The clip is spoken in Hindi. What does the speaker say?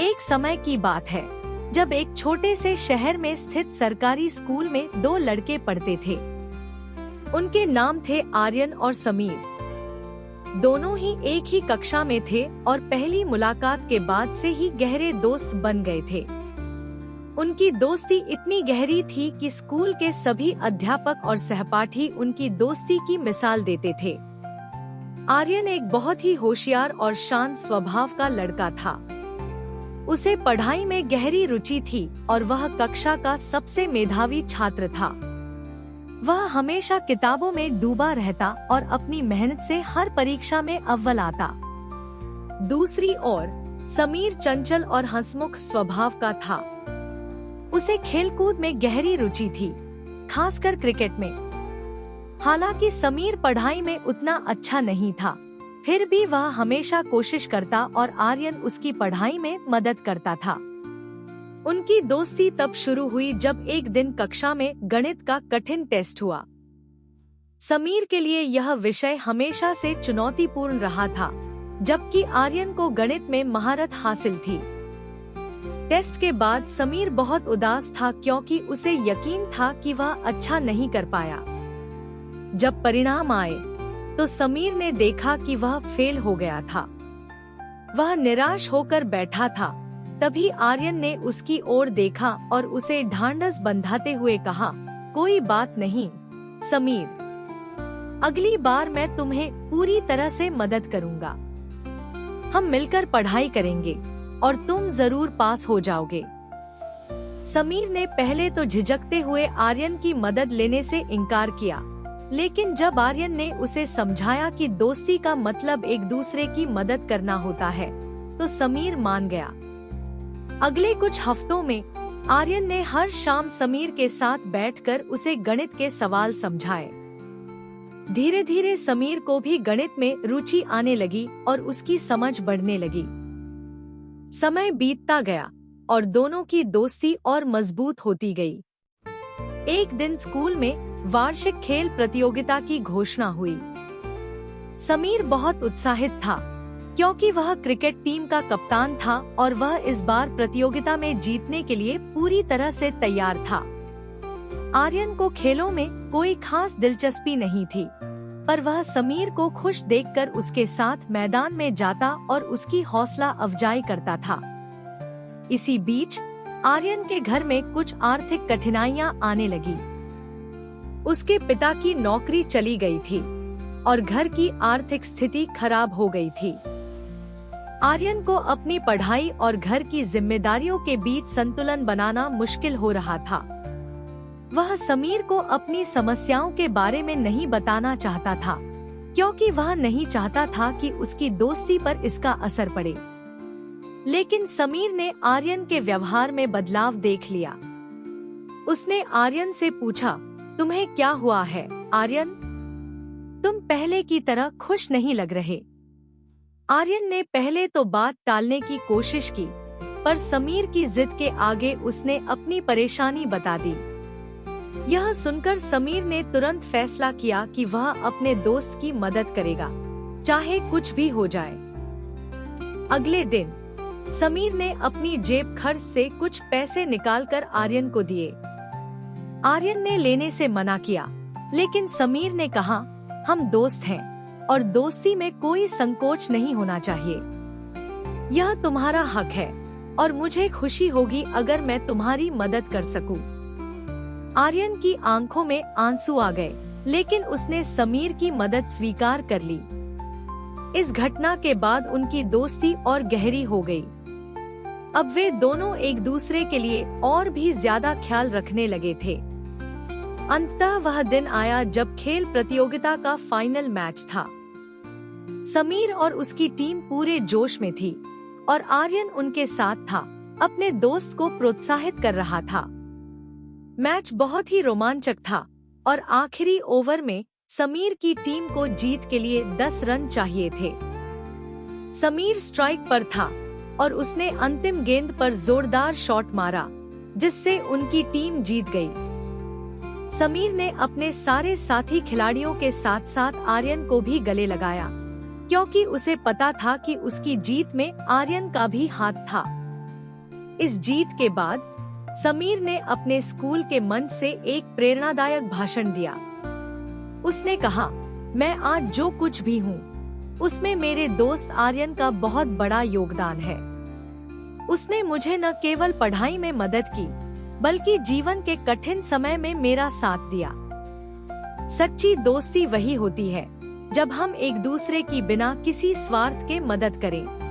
एक समय की बात है जब एक छोटे से शहर में स्थित सरकारी स्कूल में दो लड़के पढ़ते थे। उनके नाम थे आर्यन और समीर। दोनों ही एक ही कक्षा में थे और पहली मुलाकात के बाद से ही गहरे दोस्त बन गए थे। उनकी दोस्ती इतनी गहरी थी कि स्कूल के सभी अध्यापक और सहपाठी उनकी दोस्ती की मिसाल देते थे। आर्यन एक बहुत ही होशियार और शांत स्वभाव का लड़का था। उसे पढ़ाई में गहरी रुचि थी और वह कक्षा का सबसे मेधावी छात्र था। वह हमेशा किताबों में डूबा रहता और अपनी मेहनत से हर परीक्षा में अव्वल आता। दूसरी ओर समीर चंचल और हंसमुख स्वभाव का था। उसे खेलकूद में गहरी रुचि थी, खासकर क्रिकेट में। हालांकि समीर पढ़ाई में उतना अच्छा नहीं था, फिर भी वह हमेशा कोशिश करता और आर्यन उसकी पढ़ाई में मदद करता था। उनकी दोस्ती तब शुरू हुई जब एक दिन कक्षा में गणित का कठिन टेस्ट हुआ। समीर के लिए यह विषय हमेशा से चुनौतीपूर्ण रहा था, जबकि आर्यन को गणित में महारत हासिल थी। टेस्ट के बाद समीर बहुत उदास था क्योंकि उसे यकीन था कि वह अच्छा नहीं कर पाया। जब परिणाम आए तो समीर ने देखा कि वह फेल हो गया था। वह निराश होकर बैठा था। तभी आर्यन ने उसकी ओर देखा और उसे ढांढस बंधाते हुए कहा, कोई बात नहीं समीर, अगली बार मैं तुम्हें पूरी तरह से मदद करूंगा। हम मिलकर पढ़ाई करेंगे और तुम जरूर पास हो जाओगे। समीर ने पहले तो झिझकते हुए आर्यन की मदद लेने से इनकार किया, लेकिन जब आर्यन ने उसे समझाया कि दोस्ती का मतलब एक दूसरे की मदद करना होता है, तो समीर मान गया। अगले कुछ हफ्तों में आर्यन ने हर शाम समीर के साथ बैठकर उसे गणित के सवाल समझाए। धीरे धीरे समीर को भी गणित में रुचि आने लगी और उसकी समझ बढ़ने लगी। समय बीतता गया और दोनों की दोस्ती और मजबूत होती गई। एक दिन स्कूल में वार्षिक खेल प्रतियोगिता की घोषणा हुई। समीर बहुत उत्साहित था क्योंकि वह क्रिकेट टीम का कप्तान था और वह इस बार प्रतियोगिता में जीतने के लिए पूरी तरह से तैयार था। आर्यन को खेलों में कोई खास दिलचस्पी नहीं थी, पर वह समीर को खुश देखकर उसके साथ मैदान में जाता और उसकी हौसला अफजाई करता था। इसी बीच आर्यन के घर में कुछ आर्थिक कठिनाइयां आने लगी। उसके पिता की नौकरी चली गई थी और घर की आर्थिक स्थिति खराब हो गई थी। आर्यन को अपनी पढ़ाई और घर की जिम्मेदारियों के बीच संतुलन बनाना मुश्किल हो रहा था। वह समीर को अपनी समस्याओं के बारे में नहीं बताना चाहता था, क्योंकि वह नहीं चाहता था कि उसकी दोस्ती पर इसका असर पड़े। लेकिन समीर ने आर्यन के व्यवहार में बदलाव देख लिया। उसने आर्यन से पूछा, तुम्हें क्या हुआ है आर्यन? तुम पहले की तरह खुश नहीं लग रहे। आर्यन ने पहले तो बात टालने की कोशिश की, पर समीर की जिद के आगे उसने अपनी परेशानी बता दी। यह सुनकर समीर ने तुरंत फैसला किया कि वह अपने दोस्त की मदद करेगा, चाहे कुछ भी हो जाए। अगले दिन समीर ने अपनी जेब खर्च से कुछ पैसे निकालकर आर्यन को दिए। आर्यन ने लेने से मना किया, लेकिन समीर ने कहा, हम दोस्त हैं और दोस्ती में कोई संकोच नहीं होना चाहिए। यह तुम्हारा हक है और मुझे खुशी होगी अगर मैं तुम्हारी मदद कर सकूं। आर्यन की आंखों में आंसू आ गए, लेकिन उसने समीर की मदद स्वीकार कर ली। इस घटना के बाद उनकी दोस्ती और गहरी हो गई। अब वे दोनों एक दूसरे के लिए और भी ज्यादा ख्याल रखने लगे थे। अंततः वह दिन आया जब खेल प्रतियोगिता का फाइनल मैच था। समीर और उसकी टीम पूरे जोश में थी और आर्यन उनके साथ था, अपने दोस्त को प्रोत्साहित कर रहा था। मैच बहुत ही रोमांचक था और आखिरी ओवर में समीर की टीम को जीत के लिए 10 रन चाहिए थे। समीर स्ट्राइक पर था और उसने अंतिम गेंद पर जोरदार शॉट मारा, जिससे उनकी टीम जीत गई। समीर ने अपने सारे साथी खिलाड़ियों के साथ साथ आर्यन को भी गले लगाया, क्योंकि उसे पता था कि उसकी जीत में आर्यन का भी हाथ था। इस जीत के बाद समीर ने अपने स्कूल के मंच से एक प्रेरणादायक भाषण दिया। उसने कहा, मैं आज जो कुछ भी हूँ, उसमें मेरे दोस्त आर्यन का बहुत बड़ा योगदान है। उसने मुझे न केवल पढ़ाई में मदद की, बल्कि जीवन के कठिन समय में मेरा साथ दिया। सच्ची दोस्ती वही होती है जब हम एक दूसरे की बिना किसी स्वार्थ के मदद करें।